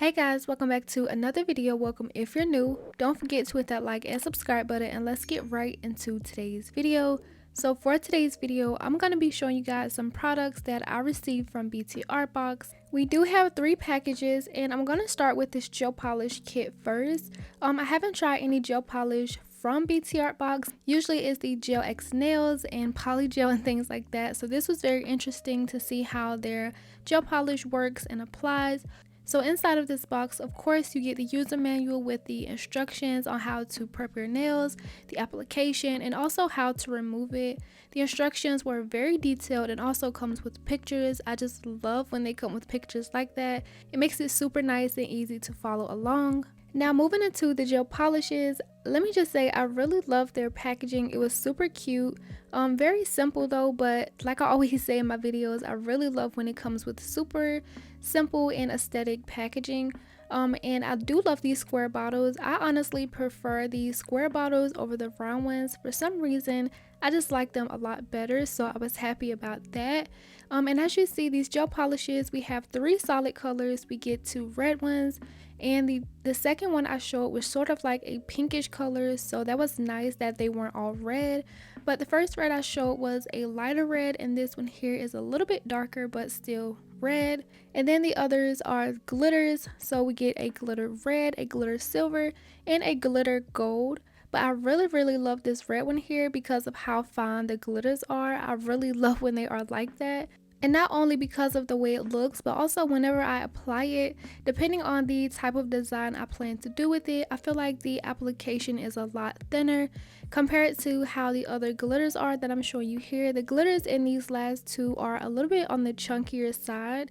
Hey guys, welcome back to another video. Welcome if you're new. Don't forget to hit that like and subscribe button, and let's get right into today's video. So for today's video, I'm going to be showing you guys some products that I received from Btart box. We do have 3 packages, and I'm going to start with this gel polish kit first. I haven't tried any gel polish from Btart box. Usually it's the gelx nails and polygel and things like that. So this was very interesting to see how their gel polish works and applies. So inside of this box, of course, you get the user manual with the instructions on how to prep your nails, the application, and also how to remove it. The instructions were very detailed and also comes with pictures. I just love when they come with pictures like that. It makes it super nice and easy to follow along. Now moving into the gel polishes, let me just say I really love their packaging. It was super cute, very simple though, but like I always say in my videos, I really love when it comes with super simple and aesthetic packaging. And I do love these square bottles. I honestly prefer these square bottles over the round ones. For some reason, I just like them a lot better, so I was happy about that. And as you see, these gel polishes, we have 3 solid colors. We get 2 red ones, and the second one I showed was sort of like a pinkish color, so that was nice that they weren't all red. But the first red I showed was a lighter red, and this one here is a little bit darker but still red. And then the others are glitters, so we get a glitter red, a glitter silver, and a glitter gold. But I really love this red one here because of how fine the glitters are. I really love when they are like that. And not only because of the way it looks, but also whenever I apply it, depending on the type of design I plan to do with it, I feel like the application is a lot thinner compared to how the other glitters are that I'm showing you here. The glitters in these last 2 are a little bit on the chunkier side.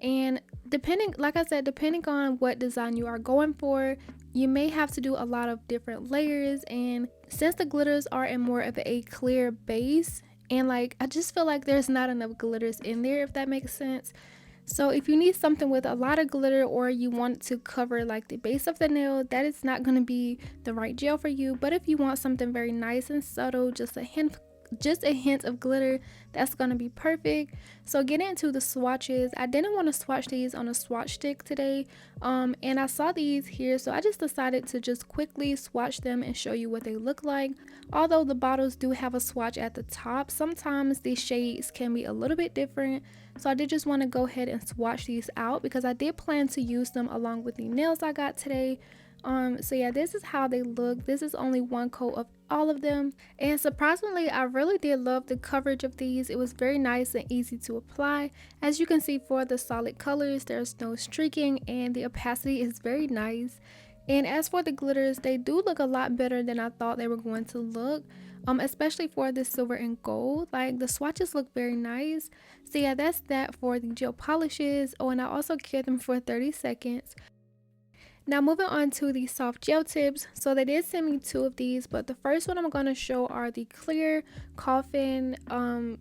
And depending, like I said, depending on what design you are going for, you may have to do a lot of different layers. And since the glitters are in more of a clear base, and like I just feel like there's not enough glitters in there, if that makes sense. So if you need something with a lot of glitter, or you want to cover like the base of the nail, that is not going to be the right gel for you. But if you want something very nice and subtle, just a hint of glitter, that's gonna be perfect. So getting into the swatches, I didn't want to swatch these on a swatch stick today, and I saw these here, so I just decided to just quickly swatch them and show you what they look like. Although the bottles do have a swatch at the top, sometimes these shades can be a little bit different, so I did just want to go ahead and swatch these out because I did plan to use them along with the nails I got today. So yeah, this is how they look. This is only 1 coat of all of them, and surprisingly I really did love the coverage of these. It was very nice and easy to apply. As you can see, for the solid colors, there's no streaking and the opacity is very nice. And as for the glitters, they do look a lot better than I thought they were going to look, especially for the silver and gold. Like the swatches look very nice. So yeah, that's that for the gel polishes. Oh, and I also cured them for 30 seconds. Now moving on to the soft gel tips. So they did send me 2 of these, but the first one I'm going to show are the clear coffin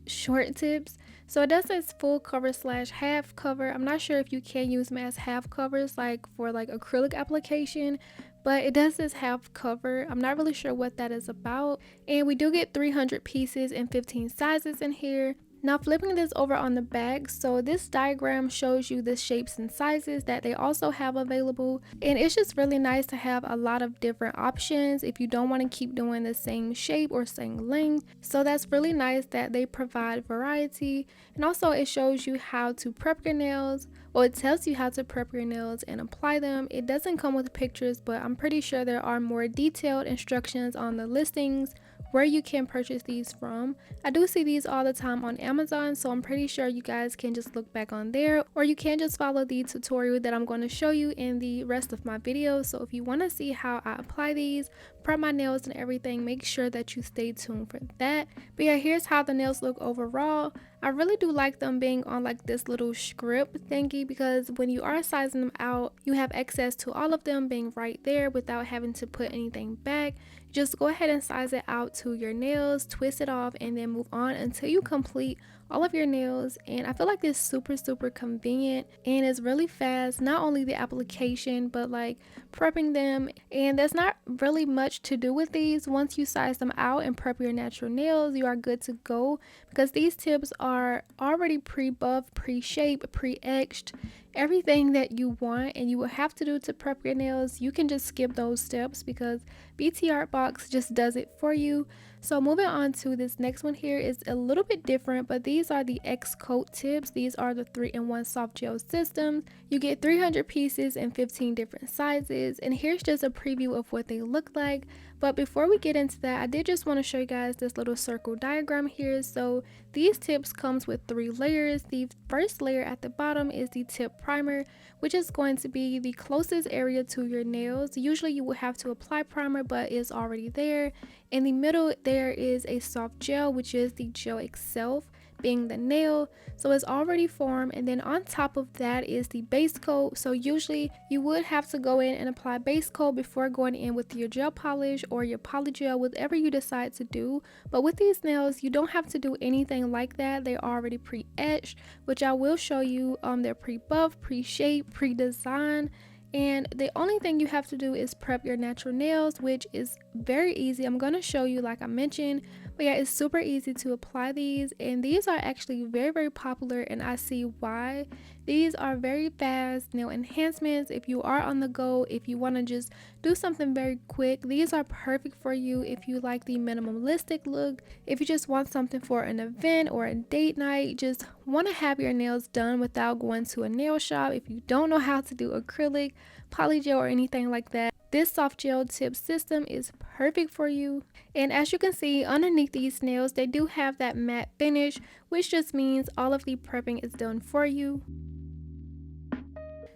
short tips. So it does says full cover / half cover. I'm not sure if you can use them as half covers like for like acrylic application, but it does says half cover. I'm not really sure what that is about. And we do get 300 pieces and 15 sizes in here. Now flipping this over on the back, so this diagram shows you the shapes and sizes that they also have available, and it's just really nice to have a lot of different options if you don't want to keep doing the same shape or same length. So that's really nice that they provide variety. And also it shows you how to prep your nails, or it tells you how to prep your nails and apply them. It doesn't come with pictures, but I'm pretty sure there are more detailed instructions on the listings where you can purchase these from. I do see these all the time on Amazon, so I'm pretty sure you guys can just look back on there, or you can just follow the tutorial that I'm going to show you in the rest of my videos. So if you want to see how I apply these, prep my nails and everything, make sure that you stay tuned for that. But yeah, here's how the nails look overall. I really do like them being on like this little script thingy, because when you are sizing them out, you have access to all of them being right there without having to put anything back. Just go ahead and size it out to your nails, twist it off, and then move on until you complete all of your nails. And I feel like this is super convenient, and it's really fast. Not only the application, but like prepping them. And there's not really much to do with these. Once you size them out and prep your natural nails, you are good to go, because these tips are already pre-buffed, pre-shaped, pre-etched, everything that you want and you will have to do to prep your nails, you can just skip those steps because Btart box just does it for you. So moving on to this next one here is a little bit different, but these are the X coat tips. These are the 3-in-1 soft gel systems. You get 300 pieces in 15 different sizes, and here's just a preview of what they look like. But before we get into that, I did just want to show you guys this little circle diagram here. So these tips comes with 3 layers. The first layer at the bottom is the tip primer, which is going to be the closest area to your nails. Usually you will have to apply primer, but it's already there. In the middle there is a soft gel, which is the gel itself, being the nail, so it's already formed. And then on top of that is the base coat. So usually you would have to go in and apply base coat before going in with your gel polish or your polygel, whatever you decide to do. But with these nails you don't have to do anything like that. They're already pre-etched, which I will show you. They're pre-buffed, pre-shaped, pre-designed, and the only thing you have to do is prep your natural nails, which is very easy. I'm going to show you like I mentioned, but yeah, it's super easy to apply these, and these are actually very popular, and I see why. These are very fast nail enhancements. If you are on the go, if you want to just do something very quick, these are perfect for you. If you like the minimalistic look, if you just want something for an event or a date night, just want to have your nails done without going to a nail shop, if you don't know how to do acrylic, polygel, or anything like that, this soft gel tip system is perfect for you. And as you can see underneath these nails, they do have that matte finish, which just means all of the prepping is done for you.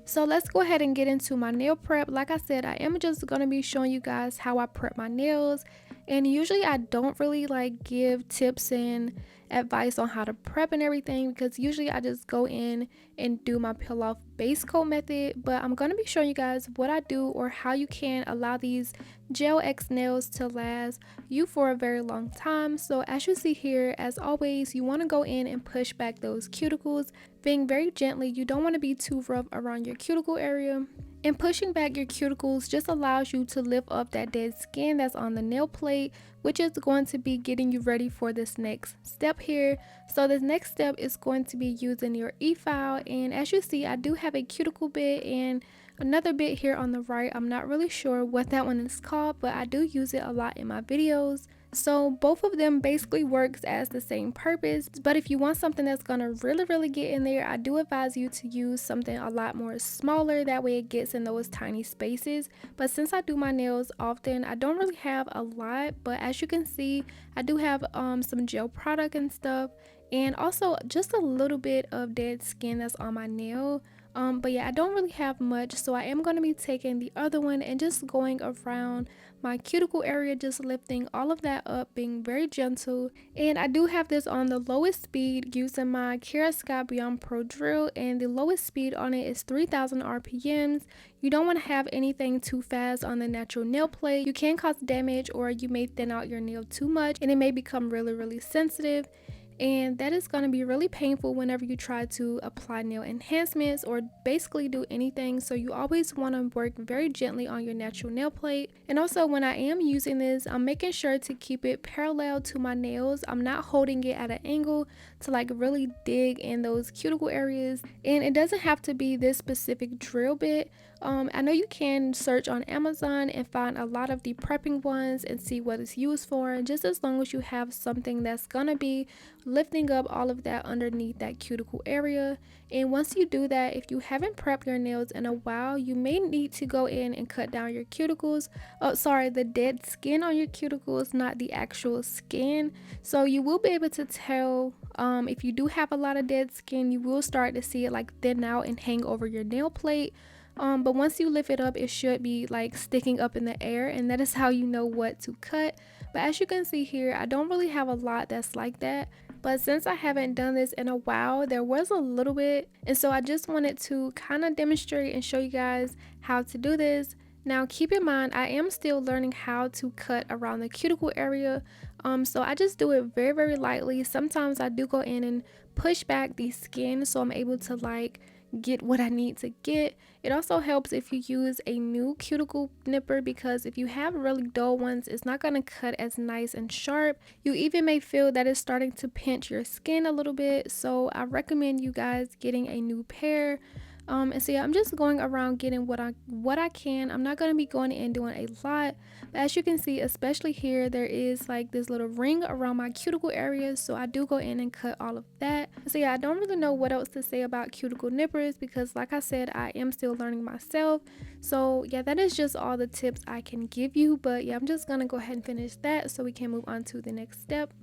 So let's go ahead and get into my nail prep. Like I said, I am just going to be showing you guys how I prep my nails, and usually I don't really like give tips and advice on how to prep and everything, because usually I just go in and do my peel off base coat method. But I'm going to be showing you guys what I do, or how you can allow these gelx nails to last you for a very long time. So as you see here, as always, you want to go in and push back those cuticles, being very gently. You don't want to be too rough around your cuticle area. And pushing back your cuticles just allows you to lift up that dead skin that's on the nail plate, which is going to be getting you ready for this next step here. So this next step is going to be using your e-file, and as you see, I do have a cuticle bit and another bit here on the right. I'm not really sure what that one is called, but I do use it a lot in my videos. So both of them basically works as the same purpose, but if you want something that's gonna really get in there, I do advise you to use something a lot more smaller. That way it gets in those tiny spaces. But since I do my nails often, I don't really have a lot, but as you can see, I do have some gel product and stuff, and also just a little bit of dead skin that's on my nail. But yeah, I don't really have much, so I am going to be taking the other one and just going around my cuticle area, just lifting all of that up, being very gentle. And I do have this on the lowest speed using my Kiara Sky Beyond Pro drill, and the lowest speed on it is 3000 RPMs. You don't want to have anything too fast on the natural nail plate. You can cause damage, or you may thin out your nail too much and it may become really sensitive, and that is going to be really painful whenever you try to apply nail enhancements or basically do anything. So you always want to work very gently on your natural nail plate. And also, when I am using this, I'm making sure to keep it parallel to my nails. I'm not holding it at an angle to like really dig in those cuticle areas, and it doesn't have to be this specific drill bit. I know you can search on Amazon and find a lot of the prepping ones and see what it's used for, just as long as you have something that's gonna be lifting up all of that underneath that cuticle area. And once you do that, if you haven't prepped your nails in a while, you may need to go in and cut down your cuticles. Oh, sorry, the dead skin on your cuticles, not the actual skin. So you will be able to tell if you do have a lot of dead skin. You will start to see it like thin out and hang over your nail plate. But once you lift it up, it should be like sticking up in the air, and that is how you know what to cut. But as you can see here, I don't really have a lot that's like that, but since I haven't done this in a while, there was a little bit, and so I just wanted to kind of demonstrate and show you guys how to do this. Now keep in mind, I am still learning how to cut around the cuticle area, so I just do it very lightly. Sometimes I do go in and push back the skin so I'm able to like get what I need to get. It also helps if you use a new cuticle nipper, because if you have really dull ones, it's not going to cut as nice and sharp. You even may feel that it's starting to pinch your skin a little bit, so I recommend you guys getting a new pair. And so yeah, I'm just going around getting what I can. I'm not going to be going in and doing a lot, but as you can see, especially here, there is like this little ring around my cuticle area, so I do go in and cut all of that. So yeah, I don't really know what else to say about cuticle nippers because like I said, I am still learning myself. So yeah, that is just all the tips I can give you, but yeah, I'm just gonna go ahead and finish that so we can move on to the next step.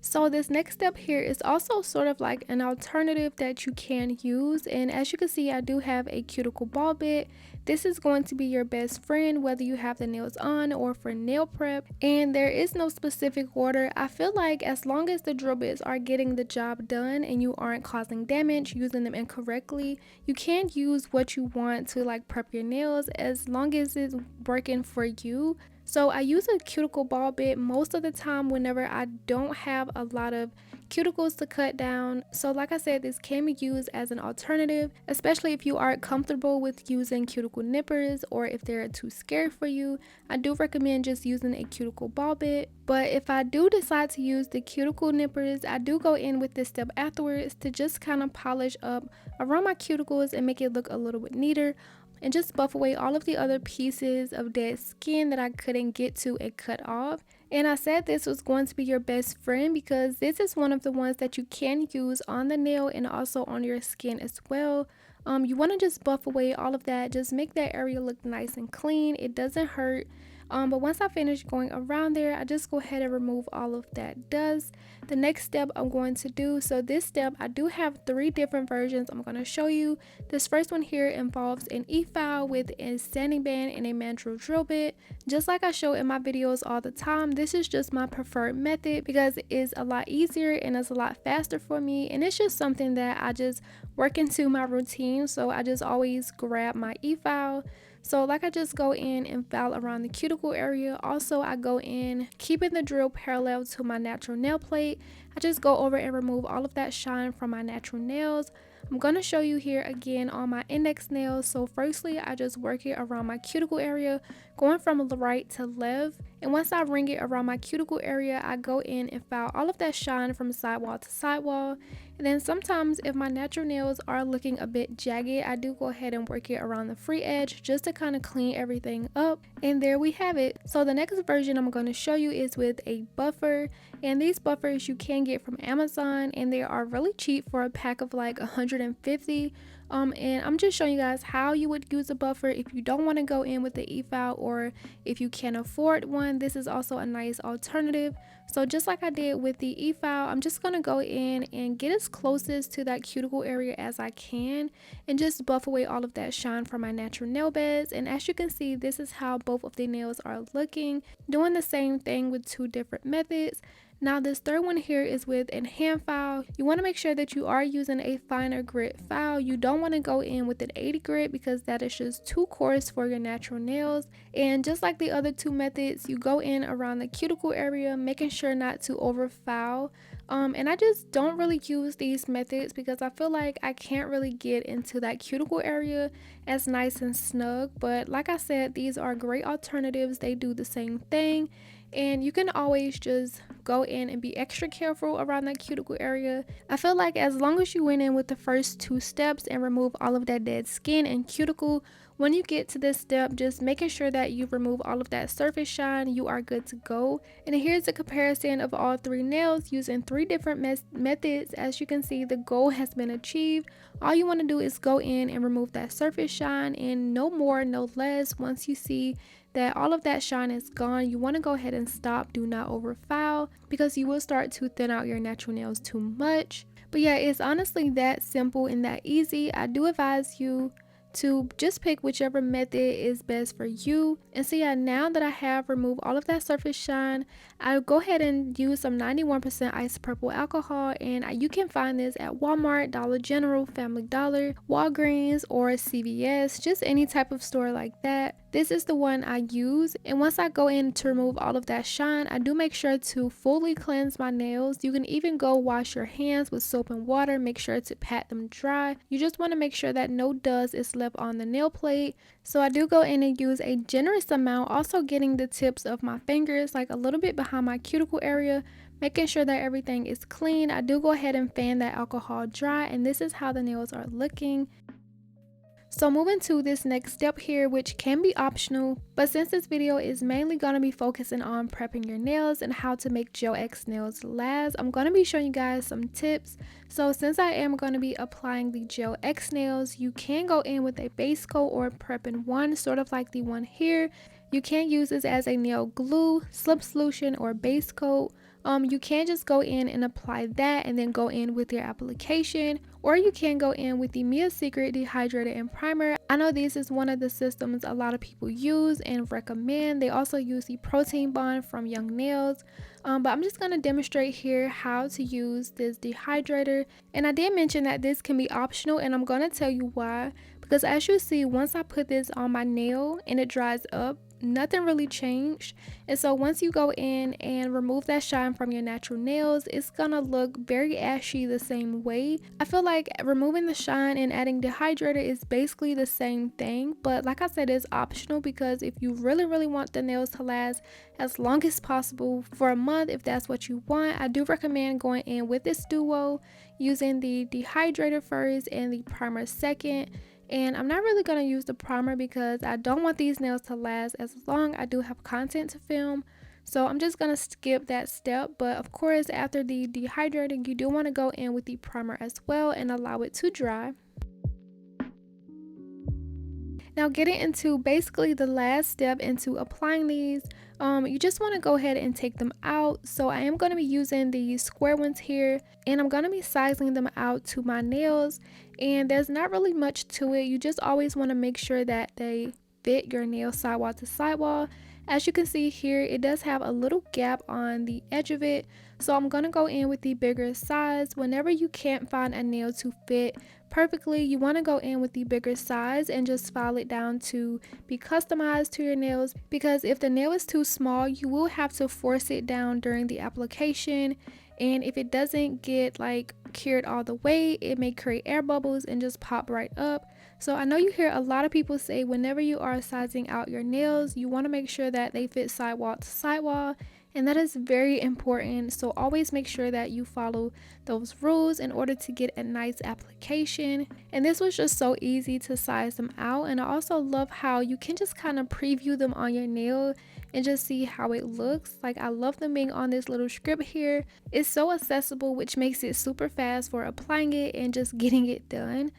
So this next step here is also sort of like an alternative that you can use, and as you can see, I do have a cuticle ball bit. This is going to be your best friend whether you have the nails on or for nail prep, and there is no specific order. I feel like as long as the drill bits are getting the job done and you aren't causing damage using them incorrectly, you can use what you want to like prep your nails as long as it's working for you. So I use a cuticle ball bit most of the time whenever I don't have a lot of cuticles to cut down. So like I said, this can be used as an alternative, especially if you aren't comfortable with using cuticle nippers or if they're too scary for you. I do recommend just using a cuticle ball bit. But if I do decide to use the cuticle nippers, I do go in with this step afterwards to just kind of polish up around my cuticles and make it look a little bit neater, and just buff away all of the other pieces of dead skin that I couldn't get to and cut off. And I said this was going to be your best friend because this is one of the ones that you can use on the nail and also on your skin as well. You want to just buff away all of that, just make that area look nice and clean. It doesn't hurt. But once I finish going around there, I just go ahead and remove all of that dust. The next step I'm going to do, so this step I do have 3 different versions I'm going to show you. This first one here involves an e-file with a sanding band and a mandrel drill bit. Just like I show in my videos all the time, this is just my preferred method because it is a lot easier and it's a lot faster for me, and it's just something that I just work into my routine, so I just always grab my e-file. So like I just go in and file around the cuticle area. Also I go in keeping the drill parallel to my natural nail plate. I just go over and remove all of that shine from my natural nails. I'm going to show you here again on my index nails. So firstly, I just work it around my cuticle area, going from the right to left. And once I ring it around my cuticle area, I go in and file all of that shine from sidewall to sidewall. And then sometimes if my natural nails are looking a bit jagged, I do go ahead and work it around the free edge just to kind of clean everything up. And there we have it. So the next version I'm going to show you is with a buffer. And these buffers you can get from Amazon, and they are really cheap for a pack of like 150. And I'm just showing you guys how you would use a buffer if you don't want to go in with the e-file, or if you can't afford one. This is also a nice alternative. So just like I did with the e-file, I'm just going to go in and get as closest to that cuticle area as I can and just buff away all of that shine from my natural nail beds. And as you can see, this is how both of the nails are looking, doing the same thing with 2 different methods. Now this third one here is with a hand file. You want to make sure that you are using a finer grit file. You don't want to go in with an 80 grit because that is just too coarse for your natural nails. And just like the other 2 methods, you go in around the cuticle area, making sure not to over file. And I just don't really use these methods because I feel like I can't really get into that cuticle area as nice and snug. But like I said, these are great alternatives. They do the same thing. And you can always just go in and be extra careful around that cuticle area. I feel like as long as you went in with the first 2 steps and remove all of that dead skin and cuticle, when you get to this step, just making sure that you remove all of that surface shine, you are good to go. And here's a comparison of all 3 nails using 3 different methods. As you can see, the goal has been achieved. All you want to do is go in and remove that surface shine, and no more, no less. Once you see that all of that shine is gone, you want to go ahead and stop. Do not over file because you will start to thin out your natural nails too much. But yeah, it's honestly that simple and that easy. I do advise you to just pick whichever method is best for you. And so yeah, now that I have removed all of that surface shine, I'll go ahead and use some 91% ice purple alcohol, and you can find this at Walmart, Dollar General, Family Dollar, Walgreens, or CVS, just any type of store like that. This is the one I use, and once I go in to remove all of that shine, I do make sure to fully cleanse my nails. You can even go wash your hands with soap and water, make sure to pat them dry. You just want to make sure that no dust is left on the nail plate. So I do go in and use a generous amount, also getting the tips of my fingers like a little bit behind my cuticle area, making sure that everything is clean. I do go ahead and fan that alcohol dry, and this is how the nails are looking. So moving to this next step here, which can be optional, but since this video is mainly going to be focusing on prepping your nails and how to make gelx nails last, I'm going to be showing you guys some tips. So since I am going to be applying the gelx nails, you can go in with a base coat or prep-in one, sort of like the one here. You can use this as a nail glue, slip solution, or base coat. You can just go in and apply that and then go in with your application, or you can go in with the Mia Secret Dehydrator and Primer. I know this is one of the systems a lot of people use and recommend. They also use the protein bond from Young Nails, but I'm just going to demonstrate here how to use this dehydrator. And I did mention that this can be optional, and I'm going to tell you why, because as you see, once I put this on my nail and it dries up, nothing really changed. And so once you go in and remove that shine from your natural nails, it's gonna look very ashy the same way. I feel like removing the shine and adding dehydrator is basically the same thing, but like I said, it's optional, because if you really want the nails to last as long as possible for a month, if that's what you want, I do recommend going in with this duo, using the dehydrator first and the primer second. And I'm not really going to use the primer because I don't want these nails to last as long. I do have content to film, so I'm just going to skip that step. But of course, after the dehydrating, you do want to go in with the primer as well and allow it to dry. Now getting into basically the last step into applying these, you just want to go ahead and take them out. So I am going to be using these square ones here, and I'm going to be sizing them out to my nails, and there's not really much to it. You just always want to make sure that they fit your nail sidewall to sidewall. As you can see here, it does have a little gap on the edge of it, so I'm going to go in with the bigger size. Whenever you can't find a nail to fit perfectly, you want to go in with the bigger size and just file it down to be customized to your nails, because if the nail is too small, you will have to force it down during the application, and if it doesn't get like cured all the way, it may create air bubbles and just pop right up. So I know you hear a lot of people say whenever you are sizing out your nails, you want to make sure that they fit sidewall to sidewall, and that is very important. So always make sure that you follow those rules in order to get a nice application. And this was just so easy to size them out, and I also love how you can just kind of preview them on your nail and just see how it looks. Like, I love them being on this little script here. It's so accessible, which makes it super fast for applying it and just getting it done.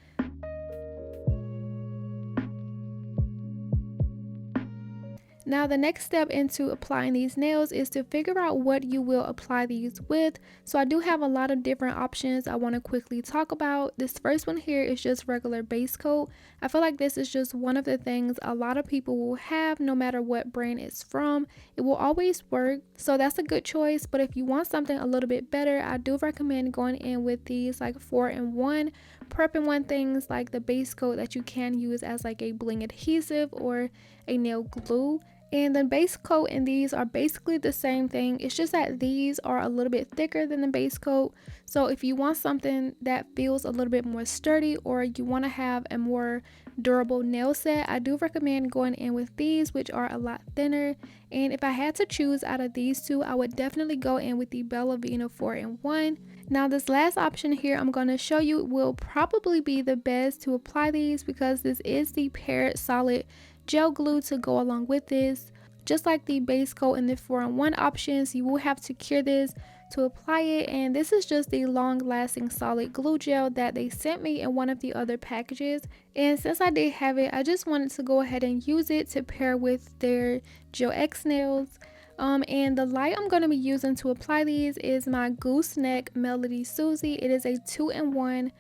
Now the next step into applying these nails is to figure out what you will apply these with. So I do have a lot of different options I want to quickly talk about. This first one here is just regular base coat. I feel like this is just one of the things a lot of people will have no matter what brand it's from. It will always work, so that's a good choice. But if you want something a little bit better, I do recommend going in with these like 4-in-1 prep-in-1 things, like the base coat that you can use as like a bling adhesive or a nail glue. And the base coat and these are basically the same thing. It's just that these are a little bit thicker than the base coat. So if you want something that feels a little bit more sturdy, or you want to have a more durable nail set, I do recommend going in with these, which are a lot thinner. And if I had to choose out of these two, I would definitely go in with the bellavena 4-in-1. Now this last option here I'm going to show you will probably be the best to apply these, because this is the paired solid gel glue to go along with this. Just like the base coat and the 4-in-1 options, you will have to cure this to apply it, and this is just the long lasting solid glue gel that they sent me in one of the other packages. And since I did have it, I just wanted to go ahead and use it to pair with their gelx nails. And the light I'm going to be using to apply these is my gooseneck melodysusie. It is a 2-in-1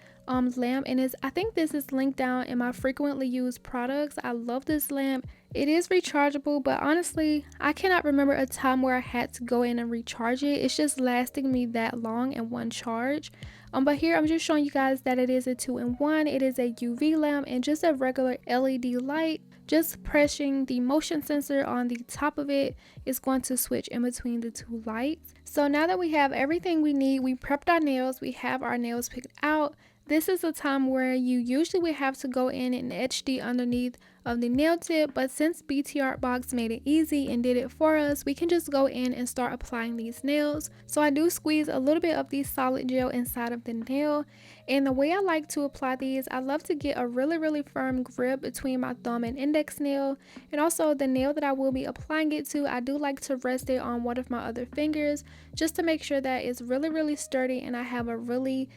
lamp, and I think this is linked down in my frequently used products. I love this lamp. It is rechargeable, but honestly I cannot remember a time where I had to go in and recharge it. It's just lasting me that long in one charge. But here I'm just showing you guys that it is a 2-in-1. It is a UV lamp and just a regular LED light. just pressing the motion sensor on the top of it is going to switch in between the two lights. So now that we have everything we need, we prepped our nails, we have our nails picked out. This is a time where you usually would have to go in and etch the underneath of the nail tip, but since Btart box made it easy and did it for us, we can just go in and start applying these nails. So I do squeeze a little bit of the solid gel inside of the nail, and the way I like to apply these, I love to get a really firm grip between my thumb and index nail, and also the nail that I will be applying it to, I do like to rest it on one of my other fingers just to make sure that it's really sturdy and I have a really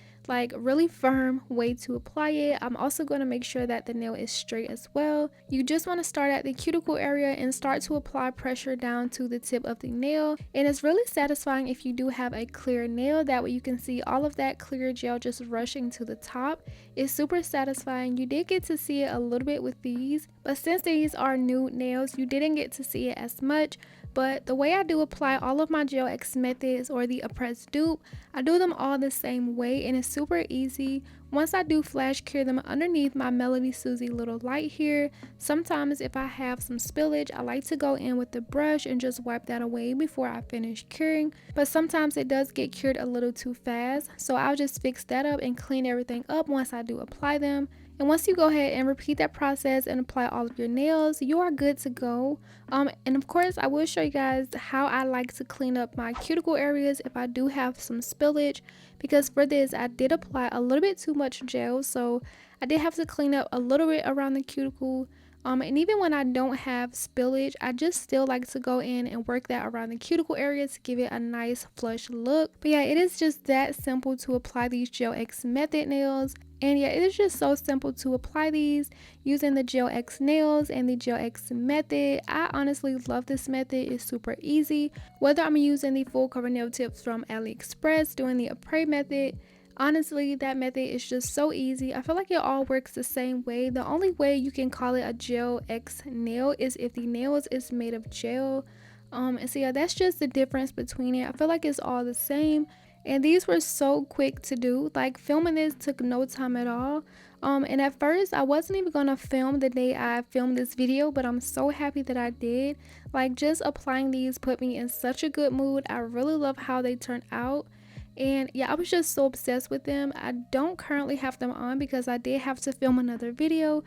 firm way to apply it. I'm also going to make sure that the nail is straight as well. You just want to start at the cuticle area and start to apply pressure down to the tip of the nail, and it's really satisfying if you do have a clear nail. That way you can see all of that clear gel just rushing to the top. It's super satisfying. You did get to see it a little bit with these, but since these are new nails, you didn't get to see it as much. But the way I do apply all of my gelx methods or the press dupe, I do them all the same way, and it's super easy. Once I do flash cure them underneath my melodysusie little light here, sometimes if I have some spillage, I like to go in with the brush and just wipe that away before I finish curing. But sometimes it does get cured a little too fast, so I'll just fix that up and clean everything up once I do apply them. And once you go ahead and repeat that process and apply all of your nails, you are good to go. And of course, I will show you guys how I like to clean up my cuticle areas if I do have some spillage, because for this I did apply a little bit too much gel, so I did have to clean up a little bit around the cuticle. And even when I don't have spillage, I just still like to go in and work that around the cuticle area to give it a nice flush look. But yeah, it is just that simple to apply these gelx method nails. And yeah, it is just so simple to apply these using the gelx nails and the gelx method. I honestly love this method. It's super easy. Whether I'm using the full cover nail tips from AliExpress, doing the après method, honestly, that method is just so easy. I feel like it all works the same way. The only way you can call it a gelx nail is if the nails is made of gel. And so yeah, that's just the difference between it. I feel like it's all the same. And these were so quick to do. Like, filming this took no time at all. And at first I wasn't even gonna film the day I filmed this video, but I'm so happy that I did. Like, just applying these put me in such a good mood. I really love how they turned out. And yeah, I was just so obsessed with them. I don't currently have them on because I did have to film another video,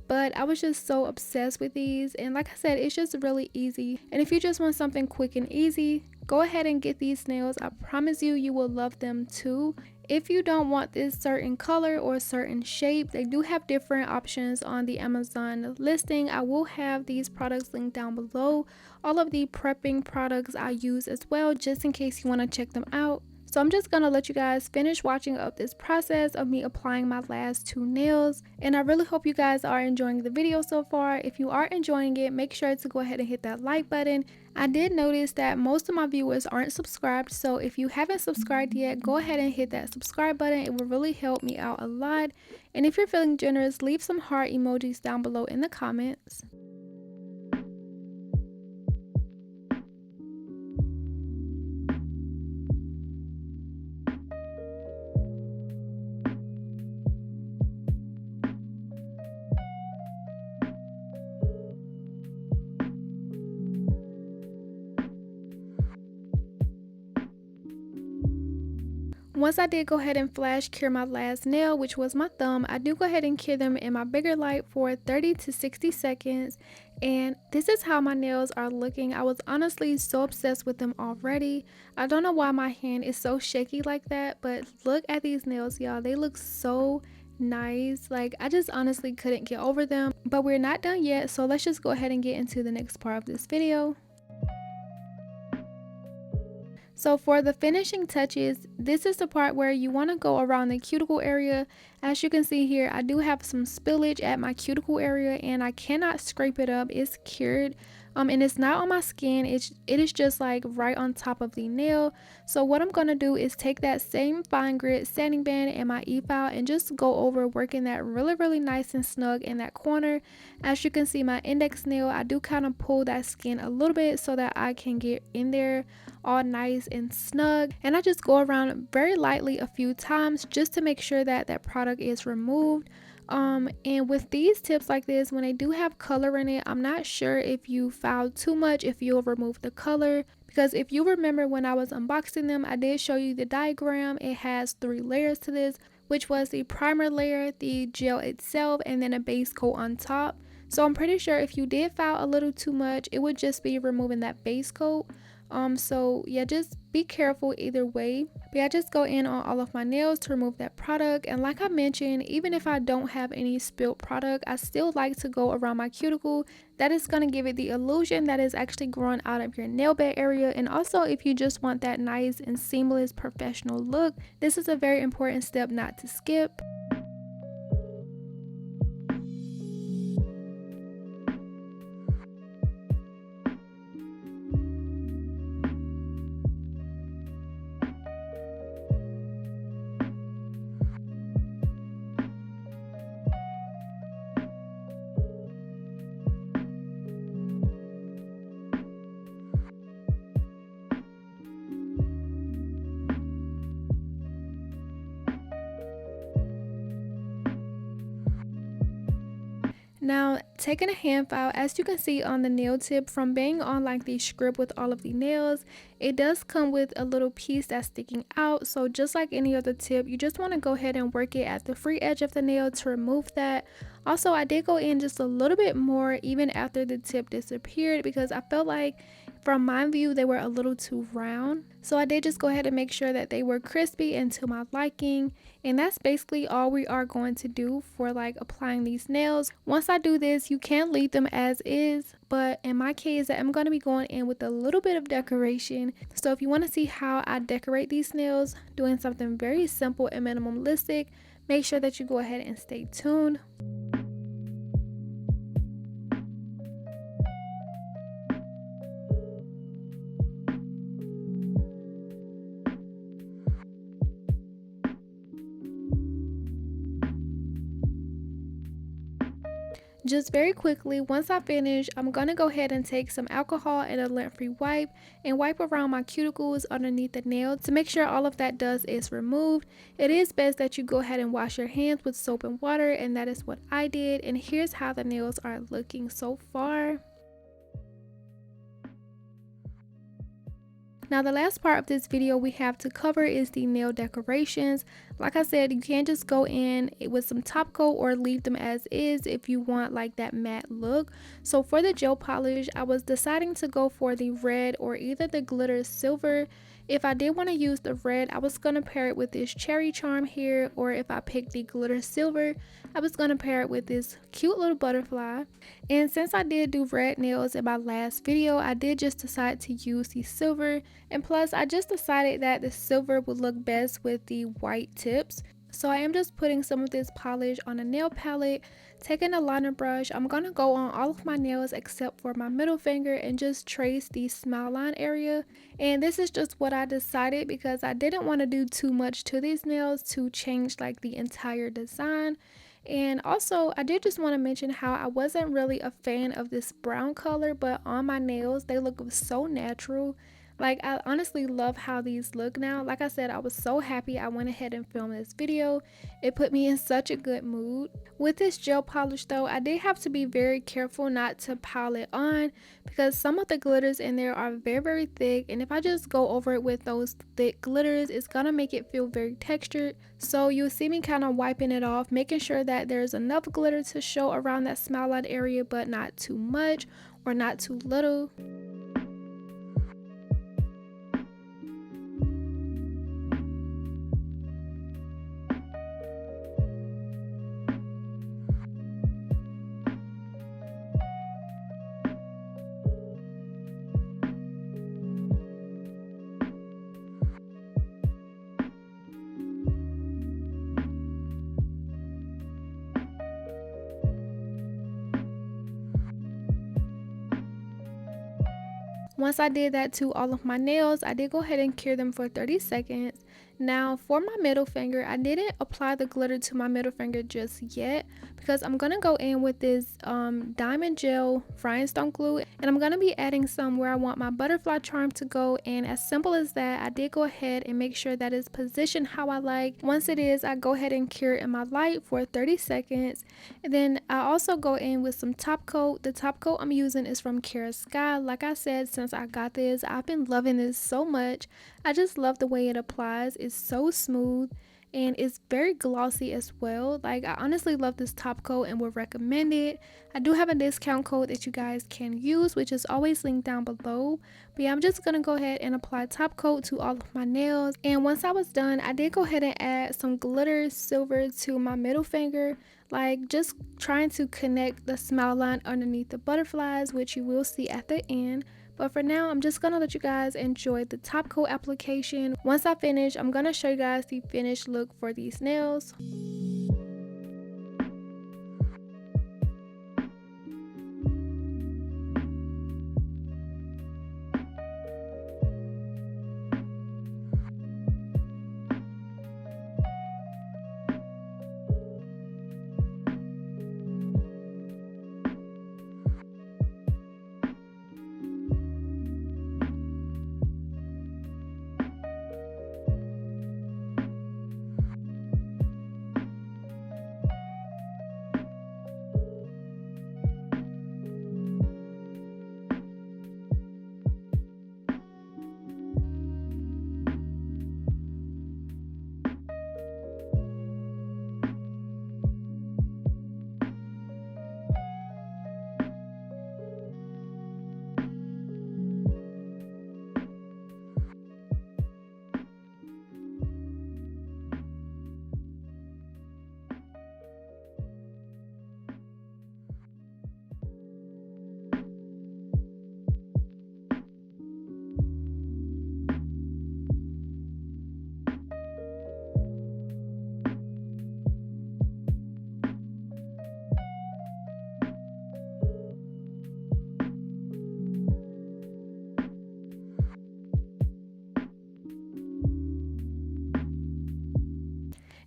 but I was just so obsessed with these. And like I said, it's just really easy. And if you just want something quick and easy, go ahead and get these nails. I promise you, you will love them too. If you don't want this certain color or certain shape, they do have different options on the Amazon listing. I will have these products linked down below. All of the prepping products I use as well, just in case you want to check them out. So I'm just gonna let you guys finish watching up this process of me applying my last two nails, and I really hope you guys are enjoying the video so far. If you are enjoying it, make sure to go ahead and hit that like button. I did notice that most of my viewers aren't subscribed, so if you haven't subscribed yet, go ahead and hit that subscribe button. It will really help me out a lot. And if you're feeling generous, leave some heart emojis down below in the comments. Once I did go ahead and flash cure my last nail, which was my thumb, I do go ahead and cure them in my bigger light for 30 to 60 seconds. And this is how my nails are looking. I was honestly so obsessed with them already. I don't know why my hand is so shaky like that, but look at these nails, y'all. They look so nice. Like, I just honestly couldn't get over them. But we're not done yet, so let's just go ahead and get into the next part of this video. So for the finishing touches, this is the part where you want to go around the cuticle area. As you can see here, I do have some spillage at my cuticle area and I cannot scrape it up. It's cured. And it's not on my skin. It is just like right on top of the nail. So what I'm going to do is take that same fine grit sanding band and my e-file and just go over working that really nice and snug in that corner. As you can see, my index nail, I do kind of pull that skin a little bit so that I can get in there all nice and snug. And I just go around very lightly a few times just to make sure that that product is removed. And with these tips like this, when they do have color in it, I'm not sure if you fouled too much, if you'll remove the color. Because if you remember when I was unboxing them, I did show you the diagram. It has 3 layers to this, which was the primer layer, the gel itself, and then a base coat on top. So I'm pretty sure if you did foul a little too much, it would just be removing that base coat. So yeah, just be careful either way. But I just go in on all of my nails to remove that product. And like I mentioned, even if I don't have any spilled product, I still like to go around my cuticle. That is going to give it the illusion that is actually growing out of your nail bed area. And also, if you just want that nice and seamless professional look, this is a very important step not to skip. Now, taking a hand file, as you can see on the nail tip, from being on like the script with all of the nails, it does come with a little piece that's sticking out. So just like any other tip, you just want to go ahead and work it at the free edge of the nail to remove that. Also, I did go in just a little bit more even after the tip disappeared, because I felt like from my view they were a little too round. So I did just go ahead and make sure that they were crispy and to my liking. And that's basically all we are going to do for like applying these nails. Once I do this, you can leave them as is, but in my case I'm going to be going in with a little bit of decoration. So if you want to see how I decorate these nails, doing something very simple and minimalistic, make sure that you go ahead and stay tuned. Just very quickly, once I finish, I'm going to go ahead and take some alcohol and a lint-free wipe and wipe around my cuticles underneath the nail to make sure all of that dust is removed. It is best that you go ahead and wash your hands with soap and water, and that is what I did. And here's how the nails are looking so far. Now the last part of this video we have to cover is the nail decorations. Like I said, you can just go in with some top coat or leave them as is if you want like that matte look. So for the gel polish, I was deciding to go for the red or either the glitter silver. If I did want to use the red, I was going to pair it with this cherry charm here, or if I picked the glitter silver, I was going to pair it with this cute little butterfly. And since I did do red nails in my last video, I did just decide to use the silver, and plus I just decided that the silver would look best with the white tips. So I am just putting some of this polish on a nail palette, taking a liner brush. I'm going to go on all of my nails except for my middle finger and just trace the smile line area. And this is just what I decided because I didn't want to do too much to these nails to change like the entire design. And also I did just want to mention how I wasn't really a fan of this brown color, but on my nails they look so natural. Like, I honestly love how these look now. Like I said, I was so happy I went ahead and filmed this video. It put me in such a good mood. With this gel polish though, I did have to be very careful not to pile it on because some of the glitters in there are very thick, and if I just go over it with those thick glitters, it's gonna make it feel very textured. So you'll see me kind of wiping it off, making sure that there's enough glitter to show around that smile line area, but not too much or not too little. Once I did that to all of my nails, I did go ahead and cure them for 30 seconds. Now for my middle finger, I didn't apply the glitter to my middle finger just yet because I'm gonna go in with this diamond gel rhinestone glue, and I'm gonna be adding some where I want my butterfly charm to go. And as simple as that, I did go ahead and make sure that it's positioned how I like. Once it is, I go ahead and cure it in my light for 30 seconds, and then I also go in with some top coat. The top coat I'm using is from Kiara Sky. Like I said, since I got this, I've been loving this so much. I just love the way it applies. It's so smooth and it's very glossy as well. Like, I honestly love this top coat and would recommend it. I do have a discount code that you guys can use, which is always linked down below. But yeah, I'm just gonna go ahead and apply top coat to all of my nails. And once I was done, I did go ahead and add some glitter silver to my middle finger, like just trying to connect the smile line underneath the butterflies, which you will see at the end. But for now, I'm just gonna let you guys enjoy the top coat application. Once I finish, I'm gonna show you guys the finished look for these nails.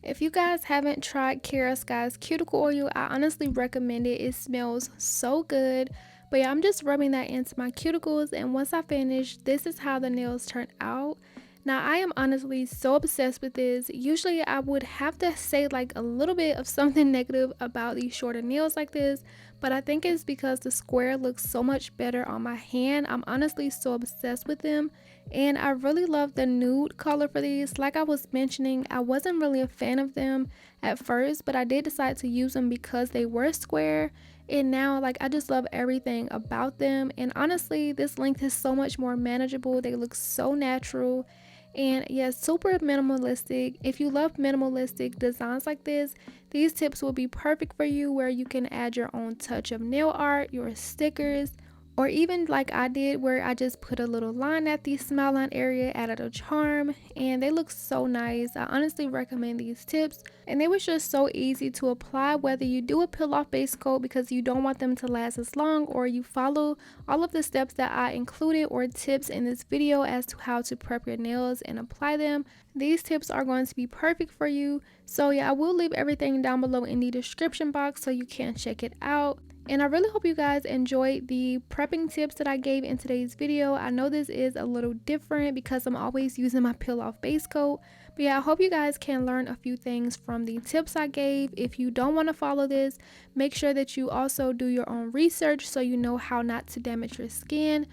If you guys haven't tried Kiara Sky's cuticle oil, I honestly recommend it. It smells so good. But yeah, I'm just rubbing that into my cuticles, and once I finish, this is how the nails turn out. Now, I am honestly so obsessed with this. Usually I would have to say like a little bit of something negative about these shorter nails like this, but I think it's because the square looks so much better on my hand. I'm honestly so obsessed with them, and I really love the nude color for these. Like I was mentioning, I wasn't really a fan of them at first, but I did decide to use them because they were square, and now like I just love everything about them. And honestly, this length is so much more manageable. They look so natural, and yeah, super minimalistic. If you love minimalistic designs like this, these tips will be perfect for you, where you can add your own touch of nail art, your stickers, or even like I did, where I just put a little line at the smile line area, added a charm, and they look so nice. I honestly recommend these tips, and they was just so easy to apply, whether you do a peel off base coat because you don't want them to last as long, or you follow all of the steps that I included or tips in this video as to how to prep your nails and apply them. These tips are going to be perfect for you. So yeah, I will leave everything down below in the description box so you can check it out. And I really hope you guys enjoyed the prepping tips that I gave in today's video. I know this is a little different because I'm always using my peel off base coat. But yeah, I hope you guys can learn a few things from the tips I gave. If you don't want to follow this, make sure that you also do your own research so you know how not to damage your skin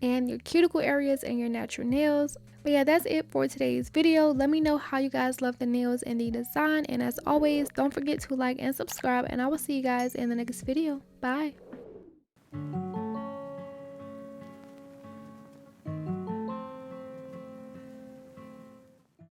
and your cuticle areas and your natural nails. But yeah, that's it for today's video. Let me know how you guys love the nails and the design, and as always, don't forget to like and subscribe, and I will see you guys in the next video. Bye.